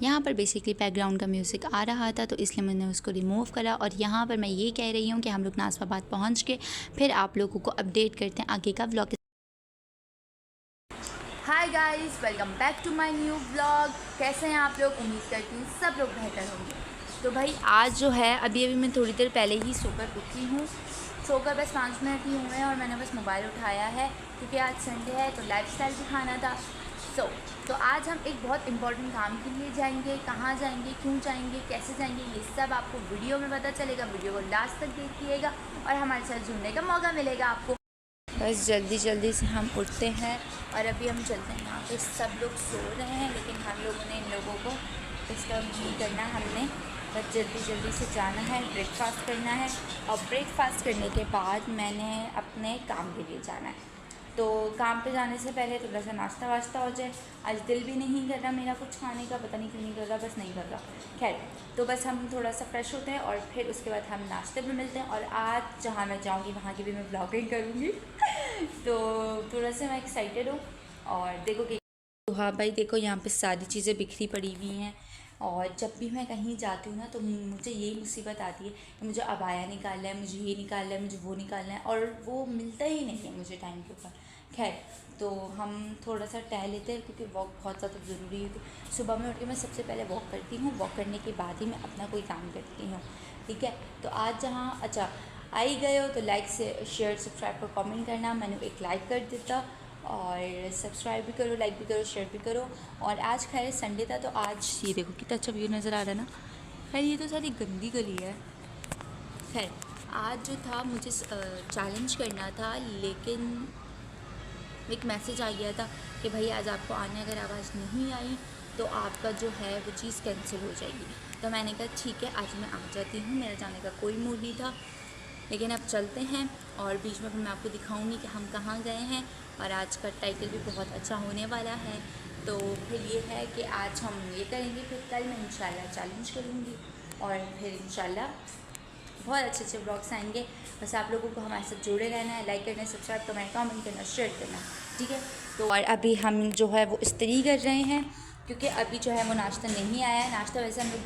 यहाँ पर basically background का म्यूज़िक आ रहा था तो इसलिए मैंने उसको रिमूव करा। और यहाँ पर मैं ये कह रही हूँ कि हम लोग नाज़िमाबाद पहुँच के फिर आप लोगों को अपडेट करते हैं आगे का vlog. Hi guys, welcome back to my new vlog. कैसे हैं आप लोग? उम्मीद करती हूँ सब लोग बेहतर होंगे। तो भाई आज जो है अभी मैं थोड़ी देर पहले ही सोकर उठी हूँ। सोकर बस 5 मिनट ही हुए हैं और मैंने बस मोबाइल उठाया है क्योंकि आज संडे है तो लाइफस्टाइल दिखाना था। तो आज हम एक बहुत इंपॉर्टेंट काम के लिए जाएंगे। कहाँ जाएंगे, क्यों जाएंगे, कैसे जाएंगे, ये सब आपको वीडियो में पता चलेगा। वीडियो को लास्ट तक देखिएगा और हमारे साथ जुड़ने का मौका मिलेगा आपको। बस जल्दी से हम उठते हैं और अभी हम चलते हैं। यहाँ पे सब लोग सो रहे हैं लेकिन हम लोगों ने इन लोगों को डिस्टर्ब नहीं करना। हमने बस जल्दी से जाना है, ब्रेकफास्ट करना है और ब्रेकफास्ट करने के बाद मैंने अपने काम के लिए जाना है। तो काम पे जाने से पहले थोड़ा सा नाश्ता वाश्ता हो जाए। आज दिल भी नहीं कर रहा मेरा कुछ खाने का, पता नहीं क्यों नहीं कर रहा, बस नहीं कर रहा। खैर, तो बस हम थोड़ा सा फ्रेश होते हैं और फिर उसके बाद हम नाश्ते में मिलते हैं। और आज जहाँ मैं जाऊँगी वहाँ की भी मैं ब्लॉगिंग करूँगी तो थोड़ा सा मैं एक्साइटेड हूँ। और देखो कि तो हाँ भाई देखो, यहाँ पे सारी चीज़ें बिखरी पड़ी हुई हैं। और जब भी मैं कहीं जाती हूँ ना तो मुझे यही मुसीबत आती है कि मुझे अबाया निकालना है, मुझे ये निकालना है, मुझे वो निकालना है और वो मिलता ही नहीं है मुझे टाइम के ऊपर। खैर, तो हम थोड़ा सा टहल लेते हैं क्योंकि वॉक बहुत ज़्यादा ज़रूरी है। सुबह में उठ के मैं सबसे पहले वॉक करती हूँ, वॉक करने के बाद ही मैं अपना कोई काम करती हूँ। ठीक है, तो आज जहाँ अच्छा आ ही गए हो तो लाइक से शेयर सब्सक्राइब और कमेंट करना। मैंने एक लाइक कर देता और सब्सक्राइब भी करो, लाइक भी करो, शेयर भी करो। और आज खैर संडे था तो आज ये देखो कितना अच्छा व्यू नज़र आ रहा है ना। खैर ये तो सारी गंदी गली है। खैर, आज जो था मुझे चैलेंज करना था लेकिन एक मैसेज आ गया था कि भाई आज आपको आने अगर आवाज़ नहीं आई तो आपका जो है वो चीज़ कैंसिल हो जाएगी। तो मैंने कहा ठीक है आज मैं आ जाती हूँ, मेरा जाने का कोई मूड नहीं था। लेकिन अब चलते हैं और बीच में फिर मैं आपको दिखाऊंगी कि हम कहाँ गए हैं। और आज का टाइटल भी बहुत अच्छा होने वाला है। तो फिर ये है कि आज हम ये करेंगे, फिर कल मैं इंशाल्लाह चैलेंज करूँगी और फिर इंशाल्लाह बहुत अच्छे ब्लॉग्स आएंगे। बस आप लोगों को हमारे साथ जुड़े रहना है, लाइक करना, सब्सक्राइब करना, कमेंट करना, शेयर करना। ठीक है, तो और अभी हम जो है वो इस्त्री कर रहे हैं क्योंकि अभी जो है वो नाश्ता नहीं आया है। नाश्ता वैसे हम लोग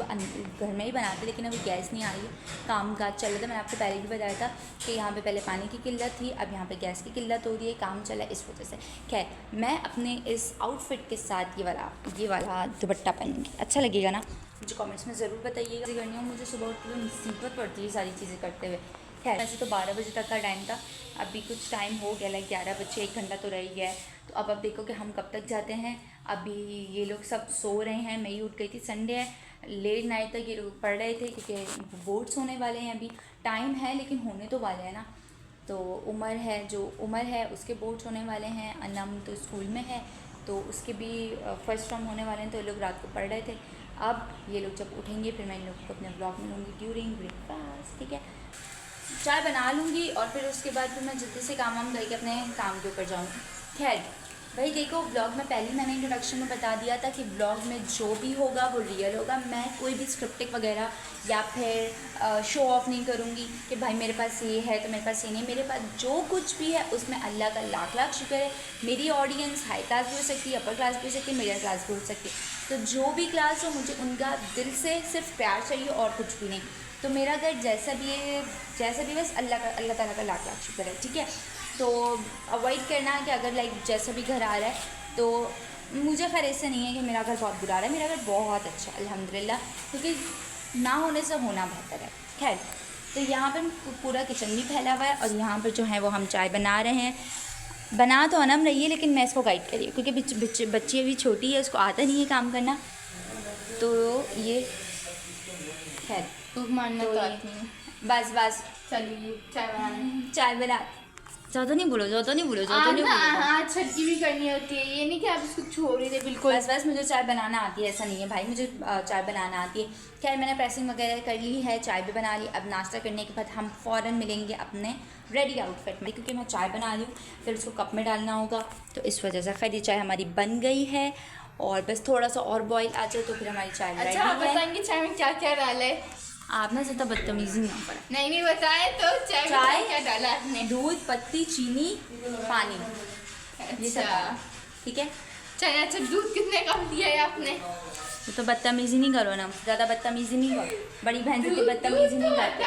घर में ही बनाते लेकिन अभी गैस नहीं आ रही है, काम काज चल रहा था। मैंने आपको पहले भी बताया था कि यहाँ पे पहले पानी की किल्लत थी, अब यहाँ पे गैस की किल्लत हो रही है, काम चला इस वजह से। खैर, मैं अपने इस आउटफिट के साथ ये वाला दुपट्टा पहनूँगी, अच्छा लगेगा ना? मुझे कमेंट्स में ज़रूर बताइएगा। करनी हो मुझे सुबह उठ के मुसीबत पड़ती है सारी चीज़ें करते हुए। खैर, वैसे तो 12 बजे तक का टाइम था, अभी कुछ टाइम हो गया, लाइक 11 बजे, 1 घंटा तो रह ही गया है। तो अब देखो कि हम कब तक जाते हैं। अभी ये लोग सब सो रहे हैं, मैं ही उठ गई थी। संडे है, लेट नाइट तक ये लोग पढ़ रहे थे क्योंकि बोर्ड्स होने वाले हैं। अभी टाइम है लेकिन होने तो वाले हैं ना। तो उमर है उसके बोर्ड्स होने वाले हैं। अनम तो स्कूल में है तो उसके भी फर्स्ट टर्म होने वाले हैं, तो ये लोग रात को पढ़ रहे थे। अब ये लोग जब उठेंगे फिर मैं इन लोगों को अपने ब्लॉग में लूँगी ड्यूरिंग ब्रेकफास्ट। ठीक है, चाय बना लूँगी और फिर उसके बाद फिर मैं जल्दी से काम करके अपने काम के ऊपर जाऊँगी। खैर भाई देखो, ब्लॉग में पहले मैंने इंट्रोडक्शन में बता दिया था कि ब्लॉग में जो भी होगा वो रियल होगा। मैं कोई भी स्क्रिप्टिंग वगैरह या फिर शो ऑफ नहीं करूँगी कि भाई मेरे पास ये है तो मेरे पास ये नहीं। मेरे पास जो कुछ भी है उसमें अल्लाह का लाख लाख शुक्र है। मेरी ऑडियंस हाई क्लास भी हो सकती है, अपर क्लास भी हो सकती है, मिडिल क्लास भी हो सकती है। तो जो भी क्लास हो मुझे उनका दिल से सिर्फ प्यार चाहिए और कुछ भी नहीं। तो मेरा घर जैसा भी बस अल्लाह ताला का लाख लाख शुक्र है। ठीक है, तो अवॉइड करना है कि अगर लाइक जैसा भी घर आ रहा है तो मुझे खैर ऐसे नहीं है कि मेरा घर बहुत बुरा आ रहा है। मेरा घर बहुत अच्छा है अल्हम्दुलिल्लाह, क्योंकि ना होने से होना बेहतर है। खैर, तो यहाँ पर पूरा किचन भी फैला हुआ है और यहाँ पर जो है वो हम चाय बना रहे हैं। बना तो अनम रही है लेकिन मैं इसको गाइड करी क्योंकि बच्ची अभी छोटी है, उसको आता नहीं है काम करना। तो ये खैर मानना तो आती है। बस चलिए चाय बना। ज़्यादा नहीं बोलो। हाँ, छटकी भी करनी होती है, ये नहीं कि आप इसको छोड़ ही दे बिल्कुल। बस मुझे चाय बनाना आती है, ऐसा नहीं है भाई, मुझे चाय बनाना आती है। खैर, मैंने प्रेसिंग वगैरह कर ली है, चाय भी बना ली। अब नाश्ता करने के बाद हम फ़ौरन मिलेंगे अपने रेडी आउटफिट में, क्योंकि मैं चाय बना रही हूँ फिर उसको कप में डालना होगा, तो इस वजह से। खैर, ये चाय हमारी बन गई है और बस थोड़ा सा और बॉईल आ जाए तो फिर हमारी चाय रेडी है। अच्छा, आप बताएंगे चाय में क्या क्या डाला है? आप ना ज़्यादा बदतमीजी ना करें। नहीं बताए तो चाय में क्या डाला आपने? दूध, पत्ती, चीनी, पानी, ये सब। अच्छा, ठीक है। चलिए। अच्छा, दूध कितने कप दिया है आपने? तो बदतमीज़ी नहीं करो ना, ज़्यादा बदतमीज़ी नहीं करो, बड़ी बहन से बदतमीज़ी नहीं करते।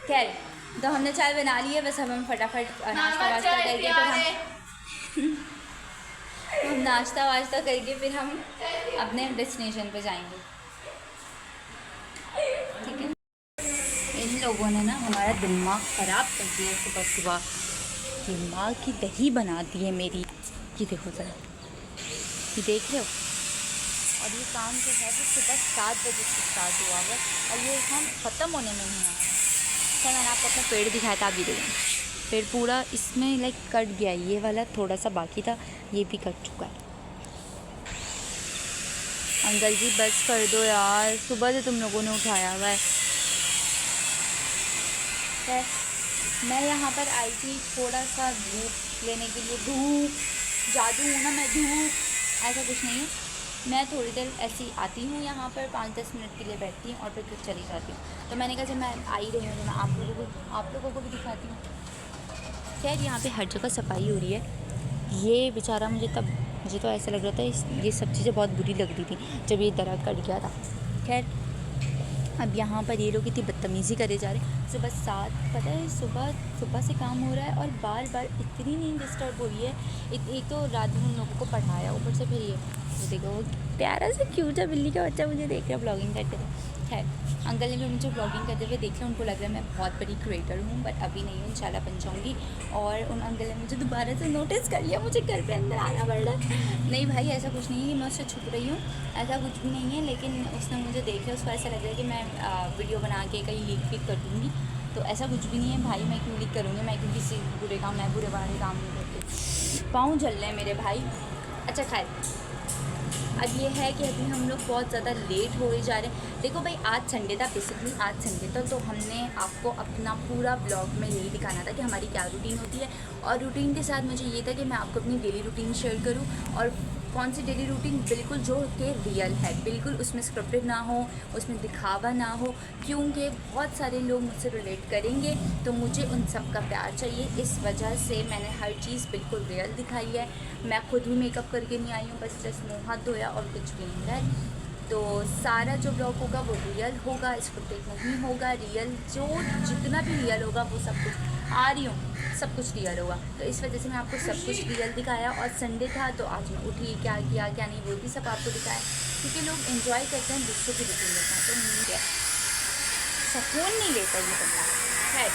खैर, तो हमने चाय बना ली है, बस अब हम फटाफट नाश्ता वाश्ता करके हम नाश्ता वाश्ता करके फिर हम अपने डेस्टिनेशन पे जाएंगे, ठीक है। इन लोगों ने ना हमारा दिमाग ख़राब कर दिया सुबह सुबह, दिमाग की दही बना दी है मेरी। ये देखो ज़रा, ये देख रहे हो। और ये काम जो है वो सुबह 7 बजे से स्टार्ट हुआ हुआ और ये काम ख़त्म होने में नहीं आया। सर मैंने आपको अपना पेड़ दिखाया था, आप ये देखें, पेड़ पूरा इसमें लाइक कट गया, ये वाला थोड़ा सा बाकी था, ये भी कट चुका है। अंकल जी बस कर दो यार, सुबह से तुम लोगों ने उठाया हुआ है। मैं यहाँ पर आई थी थोड़ा सा धूप लेने के लिए, धूप जादू हूँ ना मैं, धूप ऐसा कुछ नहीं है। मैं थोड़ी देर ऐसी आती हूँ यहाँ पर, 5-10 मिनट के लिए बैठती हूँ और फिर चली जाती हूँ। तो मैंने कहा जब मैं आई रही हूँ तो मैं आप लोगों को भी दिखाती हूँ। खैर यहाँ पे हर जगह सफाई हो रही है। ये बेचारा मुझे तो ऐसा लग रहा था ये सब चीज़ें बहुत बुरी लग रही थी जब ये दरख्त कट गया था। खैर अब यहाँ पर ये लोग इतनी बदतमीज़ी करे जा रहे हैं। सुबह 7, पता है सुबह से काम हो रहा है और बार बार इतनी नींद डिस्टर्ब हो रही है। एक तो रात में उन लोगों को पढ़ाया, ऊपर से फिर ये देखो वो प्यारा सा क्यूट सा बिल्ली का बच्चा मुझे देख रहा है ब्लॉगिंग करते हुए। खैर अंकल ने भी मुझे ब्लॉगिंग करते हुए देख लिया, उनको लग रहा है मैं बहुत बड़ी क्रिएटर हूँ, बट अभी नहीं हूँ, इंशाल्लाह बन जाऊँगी। और उन अंकल ने मुझे दोबारा से नोटिस कर लिया, मुझे घर पे अंदर आना पड़ रहा है। नहीं भाई ऐसा कुछ नहीं है, मैं उससे छुप रही हूँ, ऐसा कुछ भी नहीं है। लेकिन उसने मुझे देख लिया, उसको ऐसा लग रहा है कि मैं वीडियो बना के कहीं लीक कर दूँगी, तो ऐसा कुछ भी नहीं है भाई। मैं क्यों लीक करूँगी, मैं क्यों किसी बुरे काम, मैं बुरे वाले काम नहीं करती। पाँव जल रहे हैं मेरे भाई। अच्छा खैर अब ये है कि अभी हम लोग बहुत ज़्यादा लेट हो जा रहे हैं। देखो भाई आज संडे था, बेसिकली आज संडे था, तो हमने आपको अपना पूरा ब्लॉग में यही दिखाना था कि हमारी क्या रूटीन होती है। और रूटीन के साथ मुझे ये था कि मैं आपको अपनी डेली रूटीन शेयर करूं, और कौन सी डेली रूटीन बिल्कुल जो कि रियल है, बिल्कुल उसमें स्क्रिप्टेड ना हो, उसमें दिखावा ना हो, क्योंकि बहुत सारे लोग मुझसे रिलेट करेंगे, तो मुझे उन सब का प्यार चाहिए। इस वजह से मैंने हर चीज़ बिल्कुल रियल दिखाई है। मैं खुद भी मेकअप करके नहीं आई हूँ, बस जस्ट मुँह हाथ धोया और कुछ भी नहीं है। तो सारा जो ब्लॉग होगा वो रियल होगा, स्क्रिप्टेड नहीं होगा। रियल जो जितना भी रियल होगा वो सब कुछ आ रही हूँ, सब कुछ रियल होगा। तो इस वजह से मैं आपको सब कुछ रियल दिखाया। और संडे था तो आज मैं उठी, क्या किया क्या नहीं वो भी सब आपको दिखाया, क्योंकि लोग एंजॉय करते हैं दूसरों की रूटीन लेते हैं, तो नहीं सुकून नहीं लेता ये बंदा। है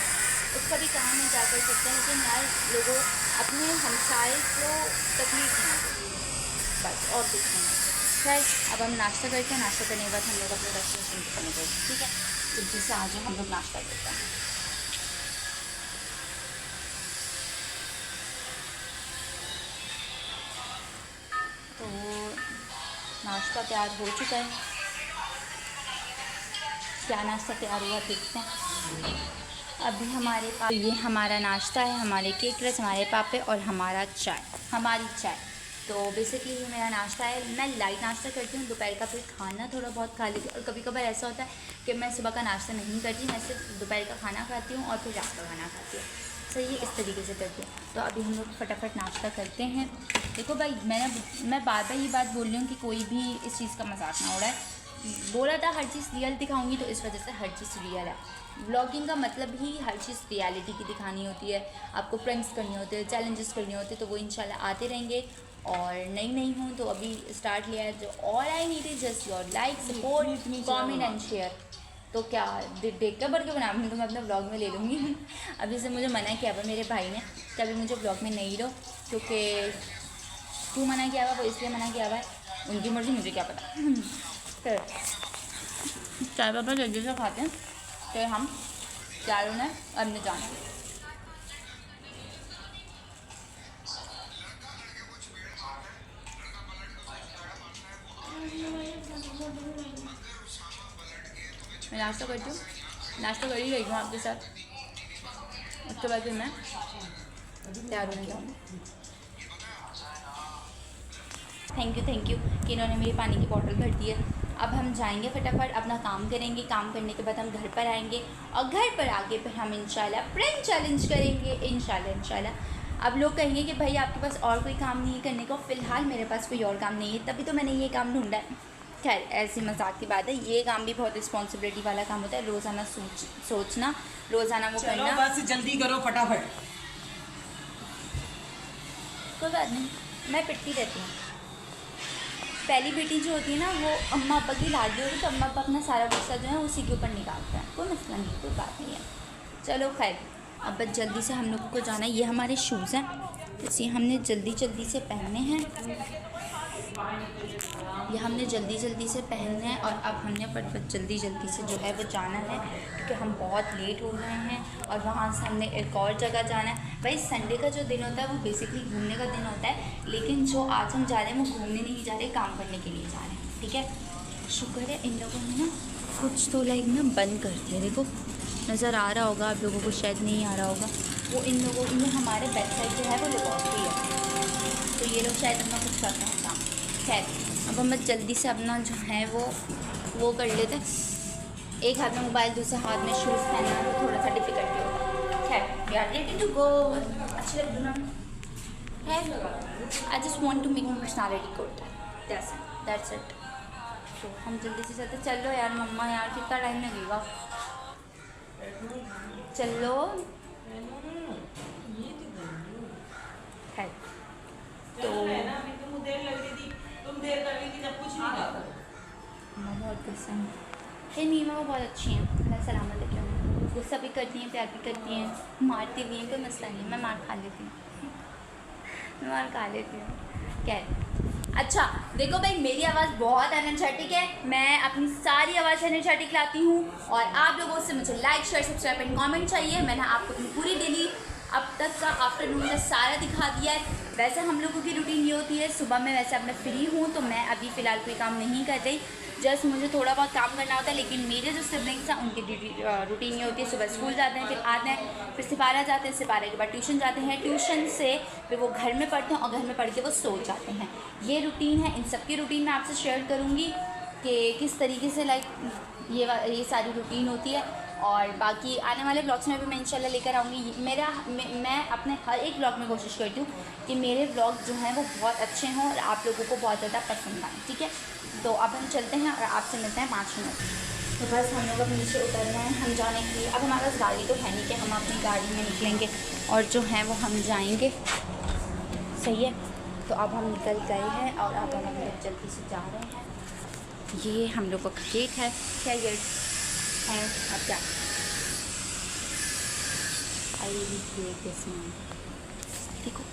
उसका भी काम नहीं जा कर सकते, लेकिन यार लोगों अपने हमसाए को तकलीफ ना दे, बस और कुछ नहीं। खैर अब हम नाश्ता करते हैं, नाश्ता करने के बाद हम लोग अपने डेस्टिनेशन पर निकलेंगे, ठीक है। जल्दी से आज हम लोग नाश्ता करते हैं। तो नाश्ता तैयार हो चुका है, क्या नाश्ता तैयार हुआ देखते हैं। अभी हमारे पास ये हमारा नाश्ता है, हमारे केक रस, हमारे पापे और हमारा चाय, हमारी चाय। तो बेसिकली ये मेरा नाश्ता है। मैं लाइट नाश्ता करती हूँ, दोपहर का फिर खाना थोड़ा बहुत खा लेती हूँ, और कभी कभार ऐसा होता है कि मैं सुबह का नाश्ता नहीं करती, मैं सिर्फ दोपहर का खाना खाती हूँ और फिर रात का खाना खाती हूँ। सही है, इस तरीके से करती हूँ। तो अभी हम लोग फटाफट नाश्ता करते हैं। देखो भाई मैं बार बार ये बात बोल रही हूँ कि कोई भी इस चीज़ का मजाक ना हो रहा है। बोला था हर चीज़ रियल दिखाऊंगी, तो इस वजह से हर चीज़ रियल है। व्लॉगिंग का मतलब ही हर चीज़ रियलिटी की दिखानी होती है। आपको प्रैंक्स करने होते हैं, चैलेंजेस करने होते हैं, तो वो इंशाल्लाह आते रहेंगे। और नई हूँ तो अभी स्टार्ट लिया है, जो all I need is just your like, support, comment and share. तो क्या देखते बढ़ के बना तो मैं अपने ब्लॉग में ले लूँगी। अभी से मुझे मना किया हुआ मेरे भाई ने कि अभी मुझे ब्लॉग में नहीं लो, क्योंकि क्यों मना किया हुआ, वो इसलिए मना किया हुआ है, उनकी मर्ज़ी, मुझे क्या पता। तो चाय पापा जल्दी से खाते हैं, तो हम चारों ने अपने जाना है। मैं नाश्ता करती हूँ, नाश्ता कर ही रही हूँ आपके साथ, उसके बाद फिर मैं तैयार होने जाऊँगी। थैंक यू कि इन्होंने मेरी पानी की बोतल भर दी है। अब हम जाएंगे फटाफट अपना काम करेंगे, काम करने के बाद हम घर पर आएंगे, और घर पर आके फिर हम इंशाल्लाह प्रैंक चैलेंज करेंगे, इंशाल्लाह। अब लोग कहेंगे कि भाई आपके पास और कोई काम नहीं है करने को, फ़िलहाल मेरे पास कोई और काम नहीं है, तभी तो मैंने ये काम ढूंढा है। खैर ऐसी मजाक की बात है, ये काम भी बहुत रिस्पॉन्सिबिलिटी वाला काम होता है, रोज़ाना सोचना, रोज़ाना वो चलो करना। बस जल्दी करो फटाफट। कोई बात नहीं, मैं पिटती रहती हूँ। पहली बेटी जो होती है ना वो अम्मा अब्बा की लाडली होती है, तो अम्मा अब्बा अपना सारा गुस्सा जो है उसी के ऊपर निकालते हैं, कोई मसला नहीं, कोई बात नहीं है। चलो खैर, अब बस जल्दी से हम लोग को जाना है। ये हमारे शूज़ हैं, इसे हमने जल्दी से पहनने हैं, ये हमने जल्दी से पहनने हैं। और अब हमने फटफट जल्दी से जो है वो जाना है, क्योंकि हम बहुत लेट हो रहे हैं और वहाँ से हमने एक और जगह जाना है। भाई संडे का जो दिन होता है वो बेसिकली घूमने का दिन होता है, लेकिन जो आज हम जा रहे हैं वो घूमने नहीं जा रहे, काम करने के लिए जा रहे हैं, ठीक है। शुक्र है इन लोगों ने ना कुछ तो लाइक ना बंद कर दिया, देखो नज़र आ रहा होगा आप लोगों को, शायद नहीं आ रहा होगा। वो इन लोगों ने हमारे बैक साइड जो है वो लेबॉर्ट्री है, तो ये लोग शायद अपना कुछ करते हैं काम। खैर अब हम जल्दी से अपना जो है वो कर लेते हैं। एक हाथ में मोबाइल, दूसरे हाथ में शूज़ पहनना तो थोड़ा सा डिफिकल्टी होता है। खैर we are ready to go. अच्छी लग रही ना? I just want to make my personality good, that's it. तो हम जल्दी से चलते। चलो यार मम्मा, यार कितना टाइम लगेगा, चलो। खैर तो बहुत गुस्सा है मीमा, वो बहुत अच्छी हैं, अल्लाह सलामत है। गुस्सा भी करती हैं, प्यार भी करती हैं, मारती भी हैं, कोई मसला नहीं, मैं मार खा लेती हूँ मैं मार खा लेती हूँ। क्या अच्छा देखो भाई, मेरी आवाज़ बहुत एनर्जेटिक है, मैं अपनी सारी आवाज़ एनर्जेटिक लाती हूँ। और आप लोगों से मुझे like share subscribe and comment चाहिए। मैंने आपको अपनी पूरी डेली अब तक का आफ्टरनून का सारा दिखा दिया है। वैसे हम लोगों की रूटीन ये होती है, सुबह में वैसे अब मैं फ्री हूँ तो मैं अभी फ़िलहाल कोई काम नहीं कर रही, जस्ट मुझे थोड़ा बहुत काम करना होता है। लेकिन मेरे जो सिबलिंग्स हैं उनकी रूटीन ये होती है, सुबह स्कूल जाते हैं, फिर आते हैं, फिर सिपारा जाते हैं, सिपारे के बाद ट्यूशन जाते हैं, ट्यूशन से फिर वो घर में पढ़ते हैं और घर में पढ़ के वो सो जाते हैं। ये रूटीन है, इन सब की रूटीन मैं आपसे शेयर करूँगी कि किस तरीके से लाइक ये सारी रूटीन होती है। और बाकी आने वाले ब्लॉग्स में भी मैं इंशाल्लाह लेकर आऊँगी। मैं अपने हर एक ब्लॉग में कोशिश करती हूँ कि मेरे ब्लॉग जो हैं वो बहुत अच्छे हों और आप लोगों को बहुत ज़्यादा पसंद आएँ, ठीक है। तो अब हम चलते हैं और आपसे मिलते हैं 5 मिनट। तो बस हम लोग अब नीचे उतर रहे हैं हम जाने के लिए। अब हमारे पास गाड़ी तो है नहीं कि हम अपनी गाड़ी में निकलेंगे और जो है वो हम जाएंगे, सही है। तो अब हम निकल गए हैं और अब हम लोग जल्दी से जा रहे हैं। ये हम लोगों का गेट है, क्या गेट है अब क्या आई देखो।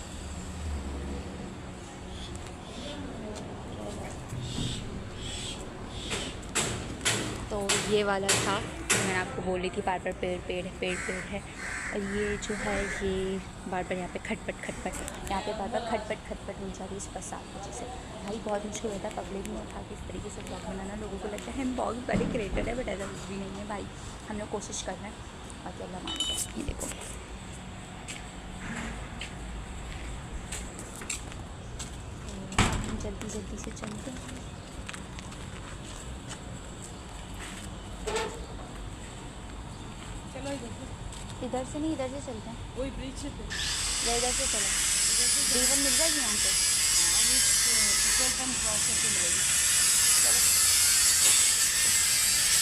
तो ये वाला था, मैंने आपको बोली थी बार बार पेड़ है। और ये जो है ये बार बार यहाँ पे खटपट यहाँ पे बार बार खटपट हो जा रही है इस 7 बजे से। भाई बहुत मुश्किल होता है पब्लिक में उठा के इस तरीके से ब्लॉग बनाना। लोगों को लगता है हम बहुत बड़े क्रिएटर है, बट ऐसा कुछ भी नहीं है भाई, हम लोग कोशिश कर रहे हैं और अल्लाह मान गया। ये देखो जल्दी से चलते हैं। चलो इधर से नहीं, इधर से चलते हैं, वही ब्रिज से या इधर से चलो, D1 मिल जाएगी यहाँ पे। पेट्रोल पंप क्रॉस करके मिलेगी।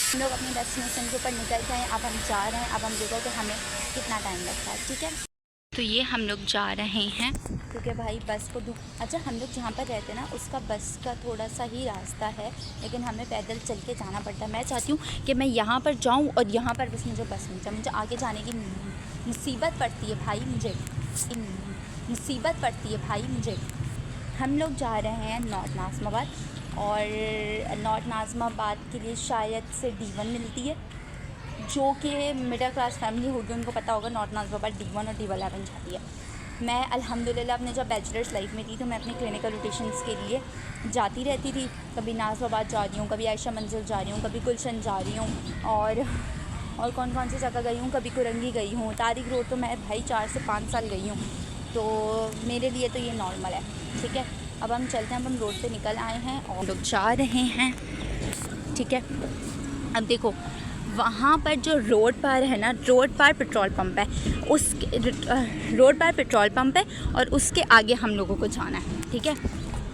हम लोग अपने डेस्टिनेशन के ऊपर निकल गए। अब हम जा रहे हैं, अब हम देखो कि हमें कितना टाइम लगता है, ठीक है। तो ये हम लोग जा रहे हैं क्योंकि भाई बस को अच्छा हम लोग जहाँ पर रहते हैं ना उसका बस का थोड़ा सा ही रास्ता है, लेकिन हमें पैदल चल के जाना पड़ता है। मैं चाहती हूँ कि मैं यहाँ पर जाऊँ और यहाँ पर बस मुझे बस मिल जाए, मुझे आगे जाने की मुसीबत पड़ती है भाई, मुसीबत पड़ती है भाई मुझे। हम लोग जा रहे हैं नॉर्थ नाज़िमाबाद और नॉर्थ नाज़िमाबाद के लिए शायद से D1 मिलती है, जो कि मिडिल क्लास फैमिली होगी उनको पता होगा नॉर्थ नाज़िमाबाद D1 और D11 जाती है। मैं अल्हम्दुलिल्लाह अपने जब बैचलर्स लाइफ में थी तो मैं अपने क्लिनिकल रोटेशंस के लिए जाती रहती थी, कभी नाज़िमाबाद जा रही हूँ, कभी आयशा मंजिल जा रही हूँ, कभी गुलशन जा रही हूँ और कौन सी जगह गई हूँ, कभी कुरंगी गई हूँ, तारिक रोड तो मैं भाई 4 से 5 साल गई हूँ, तो मेरे लिए तो ये नॉर्मल है, ठीक है। अब हम चलते हैं, अब हम रोड पे निकल आए हैं और लोग जा रहे हैं, ठीक है। अब देखो वहाँ पर जो रोड पर है ना, रोड पर पेट्रोल पंप है, उसके रोड पर पेट्रोल पंप है और उसके आगे हम लोगों को जाना है, ठीक है।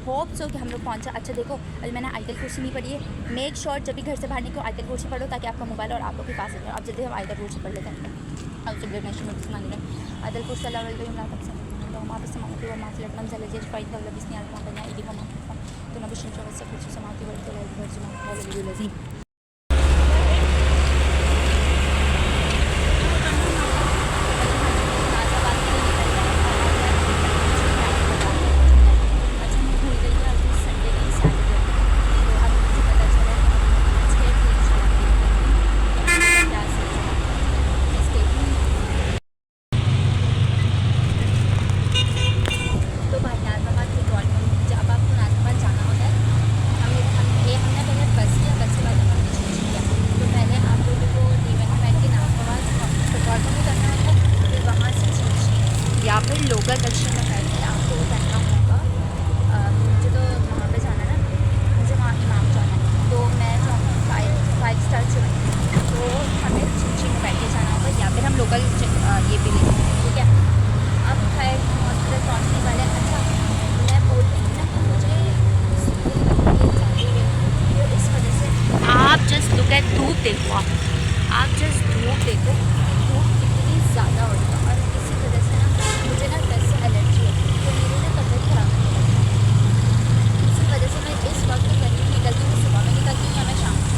होप सो कि हम लोग पहुँचा। अच्छा देखो, अभी मैंने आयतल कुर्सी नहीं पढ़ी है। मेक श्योर जब भी घर से बाहर निकलो आयतल कुर्सी पढ़ो, ताकि आपका मोबाइल और आप लोग के पास है। अब जल्दी हम आयतल कुर्सी पढ़ लेते हैं। अब जब आयतल कुर्सी या फिर लोकल दक्षिण में करते हैं। आपको वो करना होगा। मुझे तो वहाँ पे जाना है ना, मुझे वहाँ इमाम जाना है, तो मैं जाऊँगी 5 स्टार चुनूँगी। तो हमें चिंची में बैठ के जाना होगा, या फिर हम लोकल ये भी लेंगे, ठीक है। अब खैर हॉस्पिटल पहुँचने वाले। अच्छा मैं बोल रही हूँ ना कि मुझे तो इस वजह से आप जस्ट लुक एट धूप देखो, आप जस्ट धूप देखो, धूप कितनी ज़्यादा हो रही है। और इसी वजह से ना मुझे ना डस्ट से एलर्जी है, तो मेरी ना तबीयत ख़राब होने लगी है। इसी वजह से मैं इस वक्त घर में निकलती हूँ, सुबह में निकलती हूँ या मैं शाम को,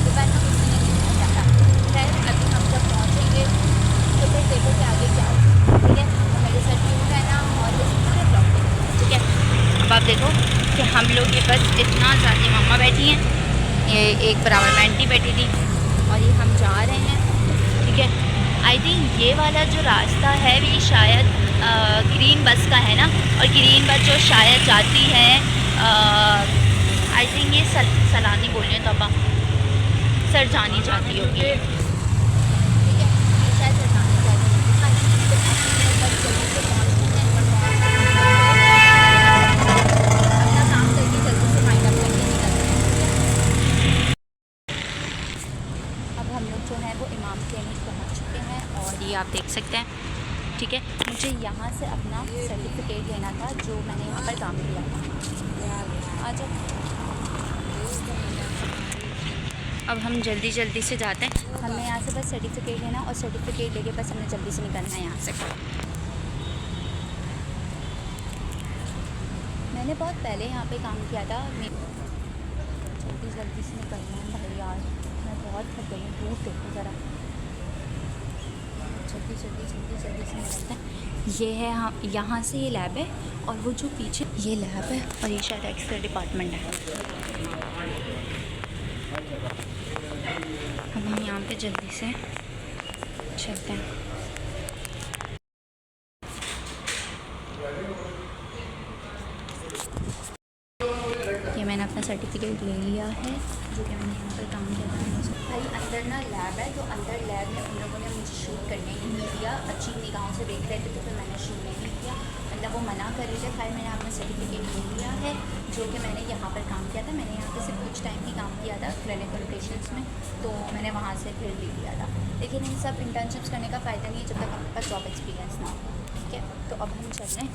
दोपहर में कुछ नहीं निकलना चाहता। खैर अभी हम जब पहुँचेंगे तो फिर देखो कि आगे क्या होगा, ठीक है। तो मेरे साथ क्यों रहना और इस पूरे ब्लॉग में, ठीक है। अब आप देखो कि हम लोग के बस इतना ज़्यादा मम्मा बैठी हैं, ये एक बराबर में आंटी बैठी थी, और ये हम जा रहे हैं, ठीक है। आई थिंक ये वाला जो रास्ता है भी शायद ग्रीन बस का है ना, और ग्रीन बस जो शायद जाती है आई थिंक ये सलानी बोल रहे हैं, तबा सरजानी जाती होगी, ठीक है। ये शायद सरजानी जाती होगी। तो बस जल्दी से पहुँचते हैं और अपना काम करके जल्दी से फाइंड अप करके निकलते हैं, ठीक है। अब हम लोग जो है वो इमाम क्लिनिक पहुँच चुके हैं, और ये आप देख सकते हैं, ठीक है। मुझे यहाँ से अपना सर्टिफिकेट लेना था जो मैंने यहाँ पर काम किया था। आ जाओ, अब हम जल्दी जल्दी से जाते हैं। हमें यहाँ से बस सर्टिफिकेट लेना, और सर्टिफिकेट लेके बस हमें जल्दी से निकलना है यहाँ से। मैंने बहुत पहले यहाँ पे काम किया था। जल्दी जल्दी से निकलना है भाई यार, मैं बहुत थक गई हूँ। धूप देखो ज़रा, जल्दी जल्दी जल्दी जल्दी से निकलते हैं। ये है यहाँ से ये लैब है, और वो जो पीछे ये लैब है, और ये शायद एक्सरे डिपार्टमेंट है। अब हम यहाँ पे जल्दी से चलते हैं। ये मैंने अपना सर्टिफिकेट ले लिया है, जो कि मैंने यहाँ पर काम किया था। भाई अंदर ना लैब है, तो अंदर लैब में उन लोगों ने मुझे शूट करने ही नहीं दिया। अच्छी निगाहों से देख रहे थे, तो फिर मैंने शूट नहीं किया, मतलब वो मना कर रहे थे। खैर मैंने अपना सर्टिफिकेट ले लिया है, जो कि मैंने यहाँ पर काम किया था। मैंने यहाँ पर सिर्फ कुछ टाइम ही काम किया था क्लिनिकल पेशेंट्स में, तो मैंने वहाँ से फिर ले लिया था। लेकिन इन सब इंटर्नशिप्स करने का फ़ायदा नहीं है जब तक आपके पास जॉब एक्सपीरियंस ना हो, ठीक है। तो अब हम चल रहे हैं,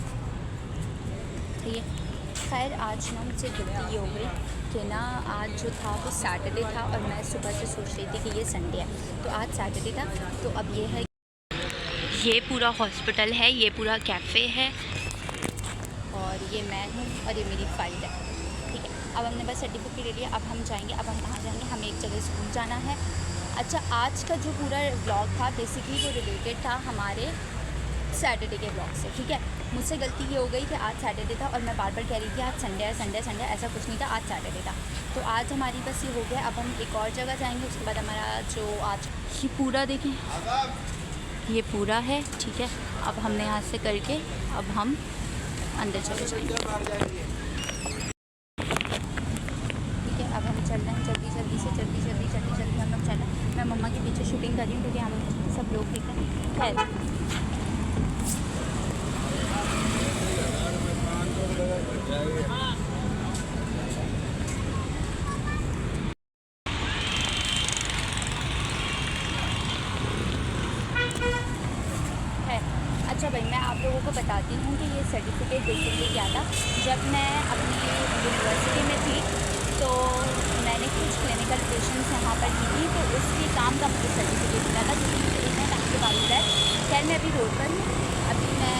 ठीक है। खैर आज ना मुझे गलती ये हो गई कि ना आज जो था वो सैटरडे था, और मैं सुबह से सोच रही थी कि ये संडे है, तो आज सैटरडे था। तो अब ये है, ये पूरा हॉस्पिटल है, ये पूरा कैफ़े है, और ये मैं हूँ, और ये मेरी फ़ाइल है, ठीक है। अब हमने बस सर्टिफिकेट ले लिया, अब हम जाएंगे। अब हम कहाँ जाएंगे, हमें एक जगह स्कूल जाना है। अच्छा आज का जो पूरा ब्लॉग था बेसिकली वो रिलेटेड था हमारे सैटरडे के ब्लॉग से, ठीक है। मुझसे गलती ये हो गई कि आज सैटरडे था, और मैं बार बार कह रही थी आज संडे है, संडे संडे, ऐसा कुछ नहीं था, आज सैटरडे था। तो आज हमारी बस ये हो गया। अब हम एक और जगह जाएंगे, उसके बाद हमारा जो आज ये पूरा देखें, ये पूरा है, ठीक है। अब हमने यहाँ से करके अब हम अंदर चले जाएंगे, ठीक है। अब हम चल रहे हैं जल्दी जल्दी से, जल्दी जल्दी जल्दी जल्दी हम लोग चल रहे हैं। मैं मम्मा के पीछे शूटिंग कर रही हूँ, क्योंकि हम सब लोग देख रहे हैं। खैर अच्छा भाई, मैं आप लोगों को आपको बताती हूँ कि ये सर्टिफिकेट बेसिकली क्या था। जब मैं अपनी यूनिवर्सिटी में थी तो मैंने कुछ क्लिनिकल पेशेंट्स यहाँ पर की थी, तो उसके काम का मुझे सर्टिफिकेट मिला था, क्योंकि मुझे इतना टाइम के बाद मिला है। खैर मैं अभी रोड पर हूँ, अभी मैं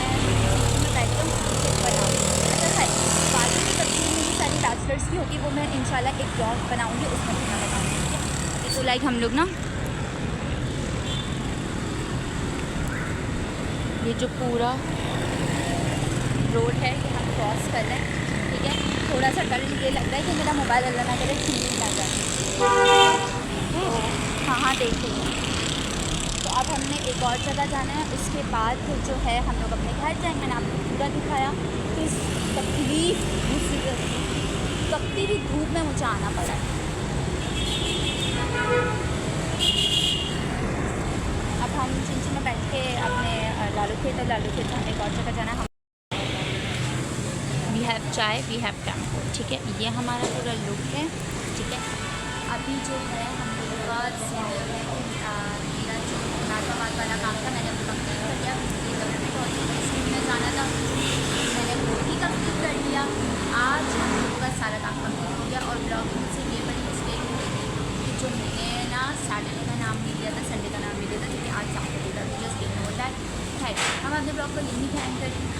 बैठता हूँ उसके ऊपर अच्छा है। बाकी की तब मेरी सारी बैचलर्स की होगी, वो मैं इंशाल्लाह एक ब्लॉग बनाऊँगी, उसमें भी मैं बताऊँगी। ठीक है, अभी तो लाइक हम लोग ना ये जो पूरा रोड है ये हम क्रॉस कर रहे हैं। ठीक है, थोड़ा सा डर ये लग रहा है कि मेरा मोबाइल अल्लाह ना करे छीन ना जाए। तो हाँ देख लीजिए। तो अब हमने एक और जगह जाना है, उसके बाद फिर जो है हम लोग अपने घर जाएंगे। मैंने आपको पूरा दिखाया कि इस तकलीफ मुसीबत कभी भी धूप में मुझे आना पड़ा है। अब हम चिंची में बैठ के अपने लालू खेत से हमें एक और जगह जाना है। वी हैव चाय, वी हैव टेम्पो। ठीक है, ये हमारा पूरा लुक है। ठीक है, अभी जो है हम लोग का मेरा जो नागाबाद वाला काम था मैंने वो कंप्लीट कर लिया। ये गवर्नमेंट हॉस्पिटल स्कूल में जाना था, मैंने वो भी कंप्लीट कर लिया। आज हम लोग का सारा काम कंप्लीट हो गया। और ब्लॉगिंग से ये बड़ी मिस्टेक हो गई कि जो मैंने ना सैटरडे का नाम नहीं लिया था, संडे का नाम नहीं लिया था, क्योंकि आज सैटरडे था। Just ignore that. है, हम अपने ब्लॉग को यहीं पे एंड करते हैं,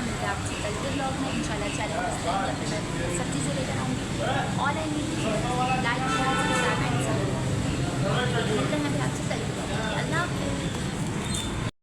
मिलते हैं आपसे कल के ब्लॉग में इंशाल्लाह। चैनल